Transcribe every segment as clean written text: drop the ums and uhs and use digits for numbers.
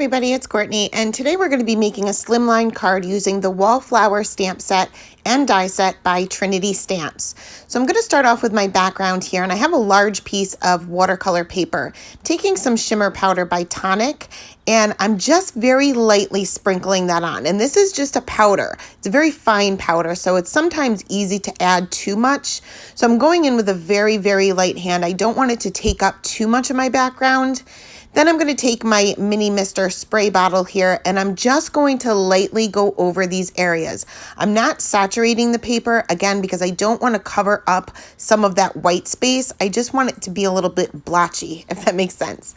everybody, it's Courtney, and today we're going to be making a slimline card using the Wallflower stamp set and die set by Trinity Stamps. So I'm going to start off with my background here, and I have a large piece of watercolor paper, taking some shimmer powder by Tonic, and I'm just very lightly sprinkling that on. And this is just a powder. It's a very fine powder, so it's sometimes easy to add too much. So I'm going in with a very, very light hand. I don't want it to take up too much of my background. Then I'm going to take my mini mister spray bottle here, and I'm just going to lightly go over these areas. I'm not saturating the paper, again, because I don't want to cover up some of that white space. I just want it to be a little bit blotchy, if that makes sense.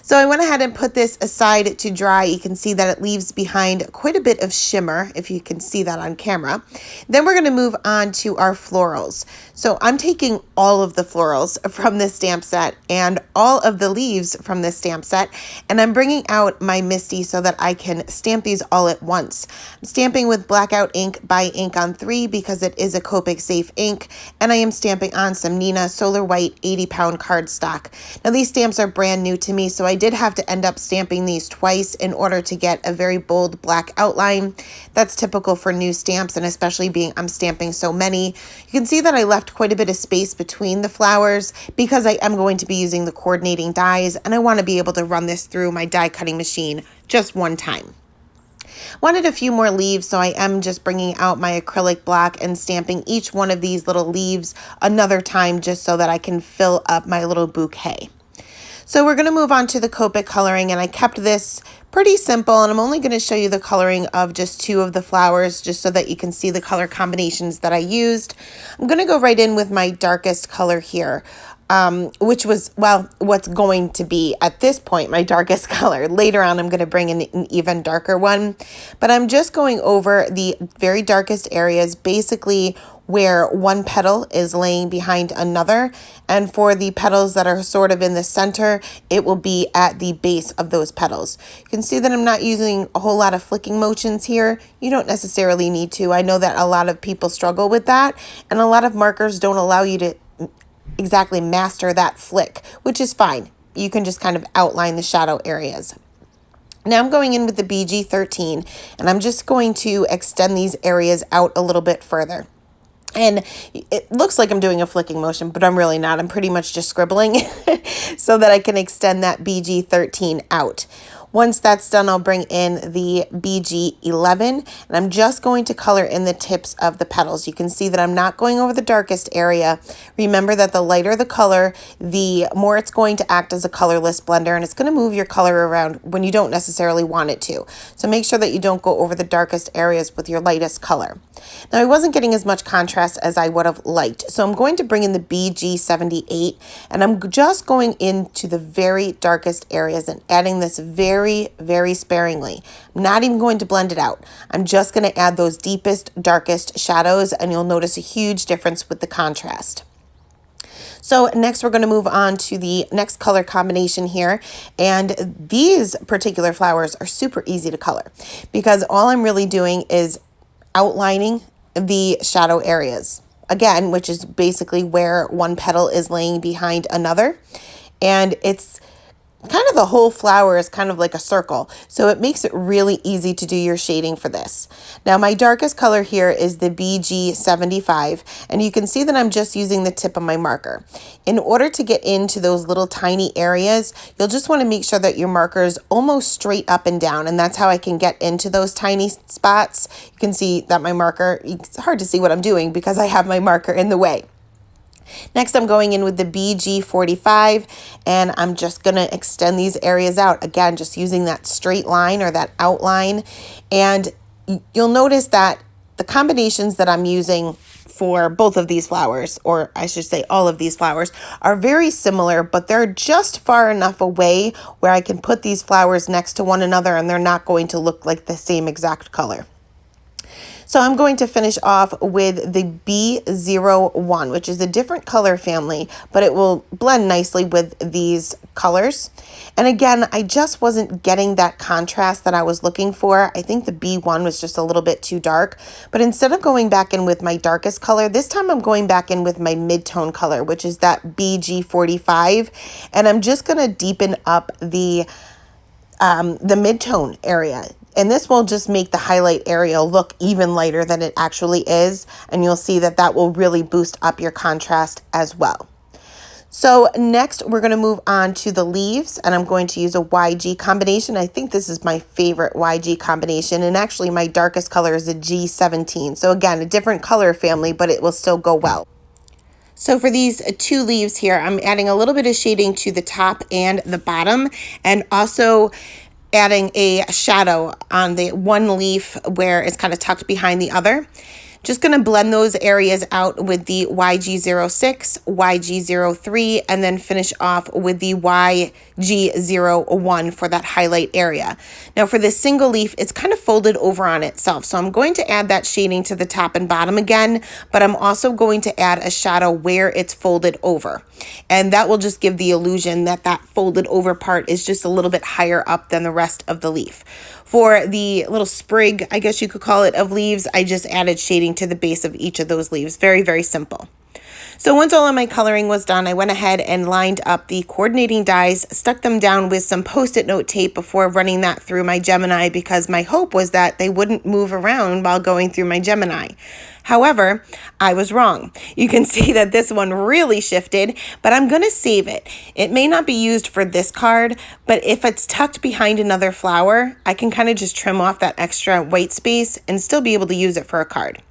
So I went ahead and put this aside to dry. You can see that it leaves behind quite a bit of shimmer, if you can see that on camera. Then we're going to move on to our florals. So I'm taking all of the florals from this stamp set and all of the leaves from this stamp set, and I'm bringing out my Misty so that I can stamp these all at once. I'm stamping with Blackout ink by Ink on 3 because it is a Copic safe ink, and I am stamping on some Nina Solar White 80-pound cardstock. Now these stamps are brand new to me, so I did have to end up stamping these twice in order to get a very bold black outline. That's typical for new stamps, and especially being I'm stamping so many. You can see that I left quite a bit of space between the flowers because I am going to be using the coordinating dies, and I want to be able to run this through my die cutting machine just one time. Wanted a few more leaves, so I am just bringing out my acrylic block and stamping each one of these little leaves another time just so that I can fill up my little bouquet. So we're going to move on to the Copic coloring, and I kept this pretty simple, and I'm only going to show you the coloring of just 2 of the flowers just so that you can see the color combinations that I used. I'm going to go right in with my darkest color here, which was, well, what's going to be at this point my darkest color. Later on, I'm going to bring in an even darker one, but I'm just going over the very darkest areas, basically where one petal is laying behind another, and for the petals that are sort of in the center, it will be at the base of those petals. You can see that I'm not using a whole lot of flicking motions here. You don't necessarily need to. I know that a lot of people struggle with that, and a lot of markers don't allow you to exactly master that flick, which is fine. You can just kind of outline the shadow areas. Now I'm going in with the BG13, and I'm just going to extend these areas out a little bit further. And it looks like I'm doing a flicking motion, but I'm really not. I'm pretty much just scribbling so that I can extend that BG13 out. Once that's done, I'll bring in the BG11, and I'm just going to color in the tips of the petals. You can see that I'm not going over the darkest area. Remember that the lighter the color, the more it's going to act as a colorless blender, and it's going to move your color around when you don't necessarily want it to. So make sure that you don't go over the darkest areas with your lightest color. Now I wasn't getting as much contrast as I would have liked, so I'm going to bring in the BG78, and I'm just going into the very darkest areas and adding this very, very sparingly. I'm not even going to blend it out. I'm just going to add those deepest, darkest shadows, and you'll notice a huge difference with the contrast. So next we're going to move on to the next color combination here, and these particular flowers are super easy to color because all I'm really doing is outlining the shadow areas, again, which is basically where one petal is laying behind another, and it's kind of the whole flower is kind of like a circle, so it makes it really easy to do your shading for this. Now my darkest color here is the BG75, and you can see that I'm just using the tip of my marker. In order to get into those little tiny areas, you'll just want to make sure that your marker is almost straight up and down, and that's how I can get into those tiny spots. You can see that my marker, it's hard to see what I'm doing because I have my marker in the way. Next, I'm going in with the BG45, and I'm just going to extend these areas out. Again, just using that straight line or that outline. And you'll notice that the combinations that I'm using for both of these flowers, or I should say all of these flowers, are very similar, but they're just far enough away where I can put these flowers next to one another and they're not going to look like the same exact color. So I'm going to finish off with the B01, which is a different color family, but it will blend nicely with these colors. And again, I just wasn't getting that contrast that I was looking for. I think the B1 was just a little bit too dark, but instead of going back in with my darkest color, this time I'm going back in with my mid-tone color, which is that BG45, and I'm just going to deepen up the the mid-tone area. And this will just make the highlight area look even lighter than it actually is. And you'll see that that will really boost up your contrast as well. So next we're going to move on to the leaves, and I'm going to use a YG combination. I think this is my favorite YG combination, and actually my darkest color is a G17. So again, a different color family, but it will still go well. So for these two leaves here, I'm adding a little bit of shading to the top and the bottom, and also adding a shadow on the one leaf where it's kind of tucked behind the other. Just going to blend those areas out with the YG06, YG03, and then finish off with the YG01 for that highlight area. Now for this single leaf, it's kind of folded over on itself. So I'm going to add that shading to the top and bottom again, but I'm also going to add a shadow where it's folded over. And that will just give the illusion that that folded over part is just a little bit higher up than the rest of the leaf. For the little sprig, I guess you could call it, of leaves, I just added shading to the base of each of those leaves. Very, very simple. So once all of my coloring was done, I went ahead and lined up the coordinating dies, stuck them down with some Post-it note tape before running that through my Gemini, because my hope was that they wouldn't move around while going through my Gemini. However, I was wrong. You can see that this one really shifted, but I'm going to save it. It may not be used for this card, but if it's tucked behind another flower, I can kind of just trim off that extra white space and still be able to use it for a card.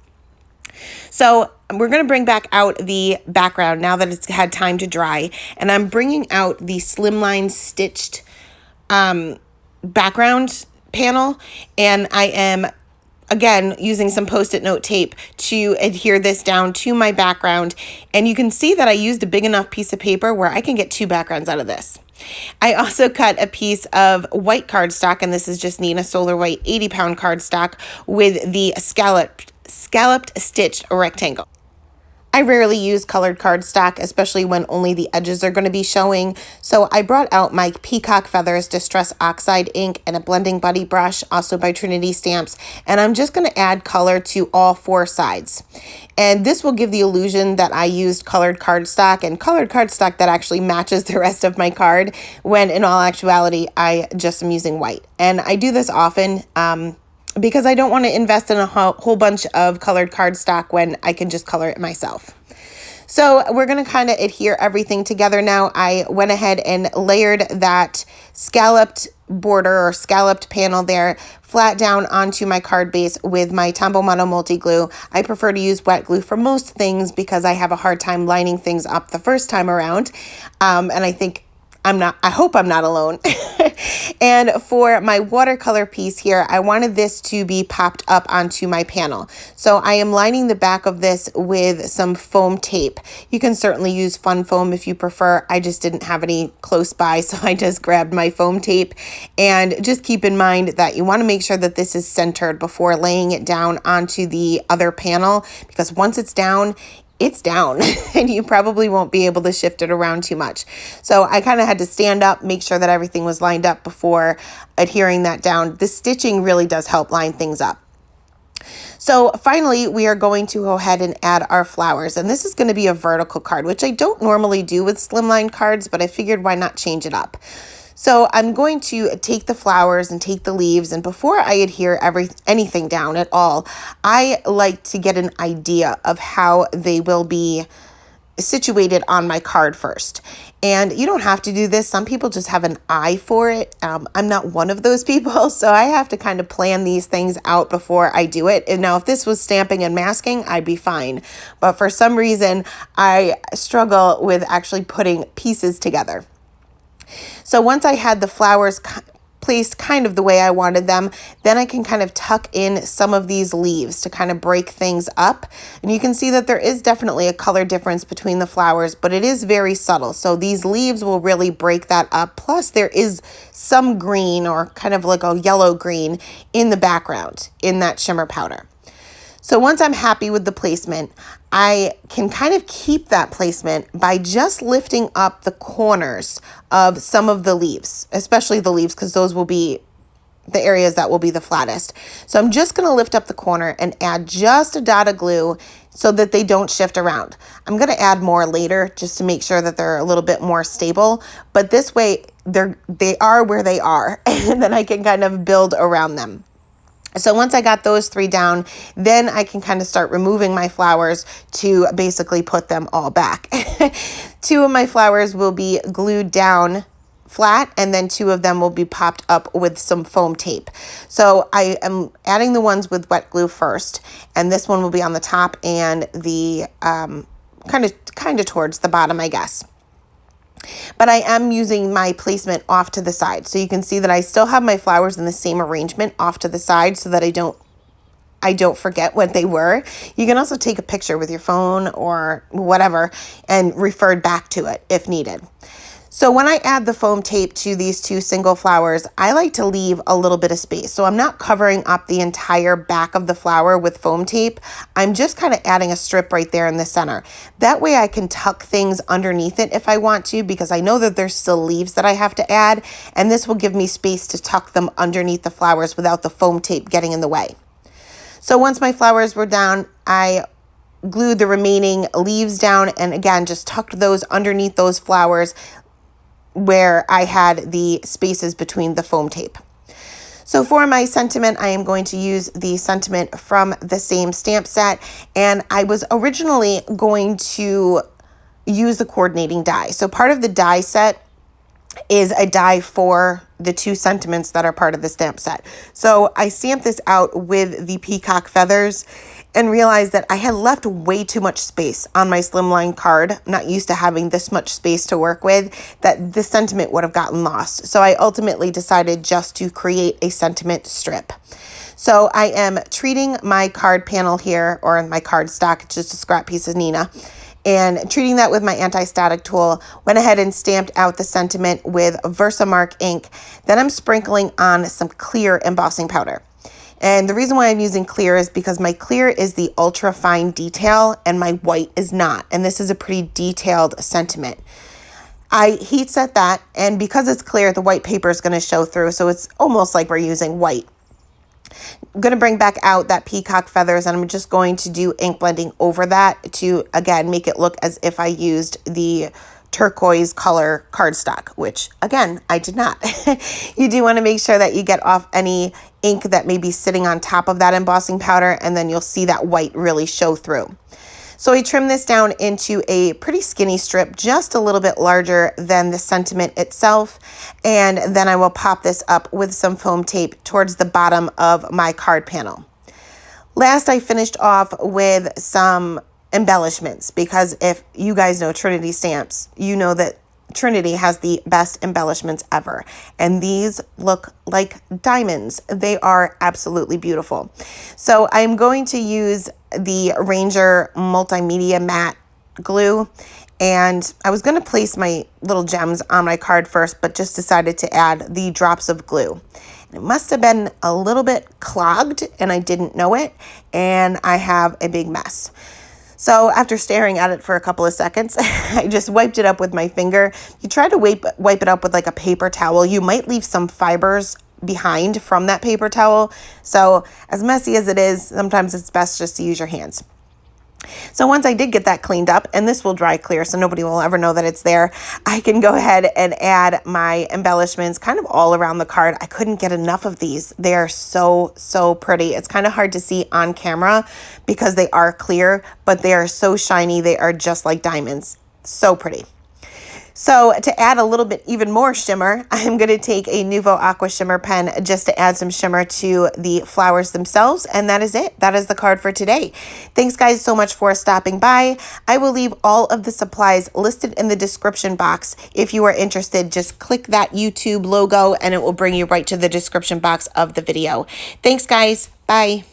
So we're going to bring back out the background now that it's had time to dry, and I'm bringing out the Slimline stitched background panel, and I am again using some Post-it note tape to adhere this down to my background. And you can see that I used a big enough piece of paper where I can get two backgrounds out of this. I also cut a piece of white cardstock, and this is just Nina Solar White 80-pound cardstock with the scalloped stitched rectangle. I rarely use colored cardstock, especially when only the edges are going to be showing. So I brought out my Peacock Feathers Distress Oxide ink and a blending buddy brush, also by Trinity Stamps. And I'm just going to add color to all four sides. And this will give the illusion that I used colored cardstock, and colored cardstock that actually matches the rest of my card, when in all actuality, I just am using white. And I do this often, because I don't want to invest in a whole bunch of colored cardstock when I can just color it myself. So we're going to kind of adhere everything together now. I went ahead and layered that scalloped border or scalloped panel there flat down onto my card base with my Tombow Mono Multi Glue. I prefer to use wet glue for most things because I have a hard time lining things up the first time around. And I hope I'm not alone. And for my watercolor piece here, I wanted this to be popped up onto my panel. So I am lining the back of this with some foam tape. You can certainly use fun foam if you prefer. I just didn't have any close by, so I just grabbed my foam tape. And just keep in mind that you want to make sure that this is centered before laying it down onto the other panel, because once it's down and you probably won't be able to shift it around too much. So I kind of had to stand up, make sure that everything was lined up before adhering that down. The stitching really does help line things up. So finally, we are going to go ahead and add our flowers. And this is going to be a vertical card, which I don't normally do with Slimline cards, but I figured why not change it up. So I'm going to take the flowers and take the leaves, and before I adhere anything down at all, I like to get an idea of how they will be situated on my card first. And you don't have to do this. Some people just have an eye for it. I'm not one of those people, so I have to kind of plan these things out before I do it. And now if this was stamping and masking, I'd be fine. But for some reason, I struggle with actually putting pieces together. So once I had the flowers placed kind of the way I wanted them, then I can kind of tuck in some of these leaves to kind of break things up. And you can see that there is definitely a color difference between the flowers, but it is very subtle. So these leaves will really break that up. Plus there is some green, or kind of like a yellow green, in the background in that shimmer powder. So once I'm happy with the placement, I can kind of keep that placement by just lifting up the corners of some of the leaves, especially the leaves, because those will be the areas that will be the flattest. So I'm just gonna lift up the corner and add just a dot of glue so that they don't shift around. I'm gonna add more later just to make sure that they're a little bit more stable, but this way they are where they are, and then I can kind of build around them. So once I got those 3 down, then I can kind of start removing my flowers to basically put them all back. 2 of my flowers will be glued down flat, and then 2 of them will be popped up with some foam tape. So I am adding the ones with wet glue first, and this one will be on the top and the kind of towards the bottom, I guess. But I am using my placement off to the side. So you can see that I still have my flowers in the same arrangement off to the side so that I don't forget what they were. You can also take a picture with your phone or whatever and refer back to it if needed. So when I add the foam tape to these 2 single flowers, I like to leave a little bit of space. So I'm not covering up the entire back of the flower with foam tape. I'm just kind of adding a strip right there in the center. That way I can tuck things underneath it if I want to, because I know that there's still leaves that I have to add, and this will give me space to tuck them underneath the flowers without the foam tape getting in the way. So once my flowers were down, I glued the remaining leaves down and again just tucked those underneath those flowers where I had the spaces between the foam tape. So for my sentiment, I am going to use the sentiment from the same stamp set, and I was originally going to use the coordinating die. So part of the die set is a die for the 2 sentiments that are part of the stamp set. So I stamped this out with the peacock feathers and realized that I had left way too much space on my Slimline card. I'm not used to having this much space to work with, that the sentiment would have gotten lost. So I ultimately decided just to create a sentiment strip. So I am treating my card panel here, or my card stock, just a scrap piece of Nina, and treating that with my anti-static tool. Went ahead and stamped out the sentiment with Versamark ink. Then I'm sprinkling on some clear embossing powder. And the reason why I'm using clear is because my clear is the ultra fine detail and my white is not. And this is a pretty detailed sentiment. I heat set that, and because it's clear, the white paper is going to show through. So it's almost like we're using white. I'm going to bring back out that peacock feathers, and I'm just going to do ink blending over that to, again, make it look as if I used the turquoise color cardstock, which again, I did not. You do want to make sure that you get off any ink that may be sitting on top of that embossing powder, and then you'll see that white really show through. So I trim this down into a pretty skinny strip, just a little bit larger than the sentiment itself. And then I will pop this up with some foam tape towards the bottom of my card panel. Last, I finished off with some embellishments, because if you guys know Trinity stamps, you know that Trinity has the best embellishments ever, and these look like diamonds. They are absolutely beautiful. So I'm going to use the Ranger Multimedia Matte glue, and I was going to place my little gems on my card first, but just decided to add the drops of glue. It must have been a little bit clogged and I didn't know it, and I have a big mess. So after staring at it for a couple of seconds, I just wiped it up with my finger. You try to wipe it up with like a paper towel. You might leave some fibers behind from that paper towel. So as messy as it is, sometimes it's best just to use your hands. So once I did get that cleaned up, and this will dry clear so nobody will ever know that it's there, I can go ahead and add my embellishments kind of all around the card. I couldn't get enough of these. They are so, so pretty. It's kind of hard to see on camera because they are clear, but they are so shiny. They are just like diamonds. So pretty. So to add a little bit even more shimmer, I'm going to take a Nuvo Aqua Shimmer pen just to add some shimmer to the flowers themselves. And that is it. That is the card for today. Thanks guys so much for stopping by. I will leave all of the supplies listed in the description box. If you are interested, just click that YouTube logo and it will bring you right to the description box of the video. Thanks guys. Bye.